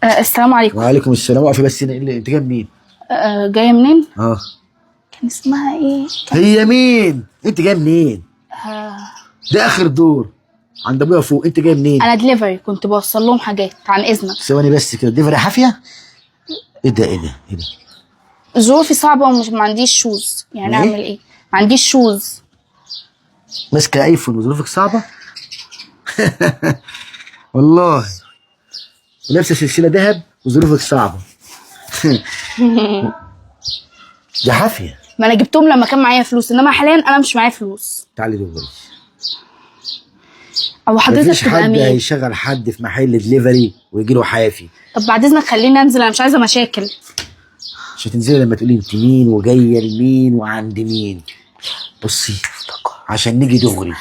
السلام عليكم. وعليكم السلام. واقفه بس انت جايه منين؟ جايه منين؟ اه كان اسمها ايه؟ هي مين؟ انت جايه منين؟ ده اخر دور عند ابويا فوق. انت جايه منين؟ انا دليفري، كنت بوصل لهم حاجات، عن اذنك. ثواني بس كده. دليفري حافيه؟ ايه ده ايه ده ايه ده؟ ظروفي صعبه ومش ما عنديش شوز، يعني إيه؟ اعمل ايه؟ ما عنديش شوز. ماسكه ايفون وظروفك صعبه؟ والله. ولابسه سلسله ذهب وظروفك صعبه. دي حافيه. ما انا جبتهم لما كان معايا فلوس، انما حاليا انا مش معايا فلوس. تعالي دليفري. او حضرتك مفيش تبقى حد مين؟ هيشغل حد في محل دليفري ويجي له حافي. طب بعد اذنك خليني انزل، انا مش عايزه مشاكل. مش هتنزلي لما تقولي انت مين وجايه لمين وعند مين. بصي عشان نيجي دغري.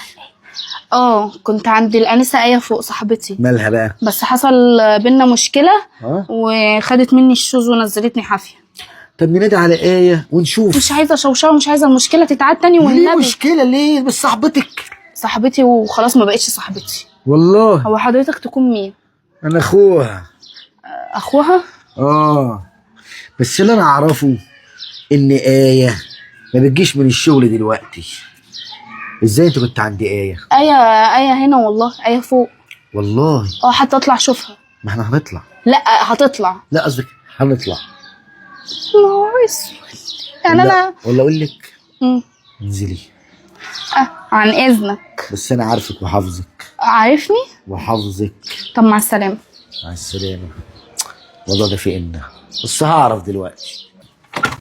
كنت عند الانسه ايه فوق، صاحبتي. مالها بقى؟ بس حصل بينا مشكله. وخدت مني الشوز ونزلتني حافيه. طب ننادي على ايه ونشوف. مش عايزه شوشره ومش عايزه المشكله تتعاد تاني ليه والنبي. مشكله ليه؟ بس صاحبتك. صاحبتي وخلاص ما بقتش صاحبتي. والله. هو حضرتك تكون مين؟ انا اخوها. اخوها؟ بس اللي انا اعرفه ان ايه ما بتجيش من الشغل دلوقتي. ازاي انت كنت عند ايه؟ ايه هنا والله، ايه فوق. والله. حتى اطلع اشوفها. ما احنا هنطلع. لا هتطلع. لا قصدك هنطلع. نهار اسود. يعني انا ولا اقول لك انزلي. عن اذنك. بس انا عارفك وحافظك. عارفني؟ وحافظك. طب مع السلامه. مع السلامه. الموضوع ده في بس هعرف دلوقتي.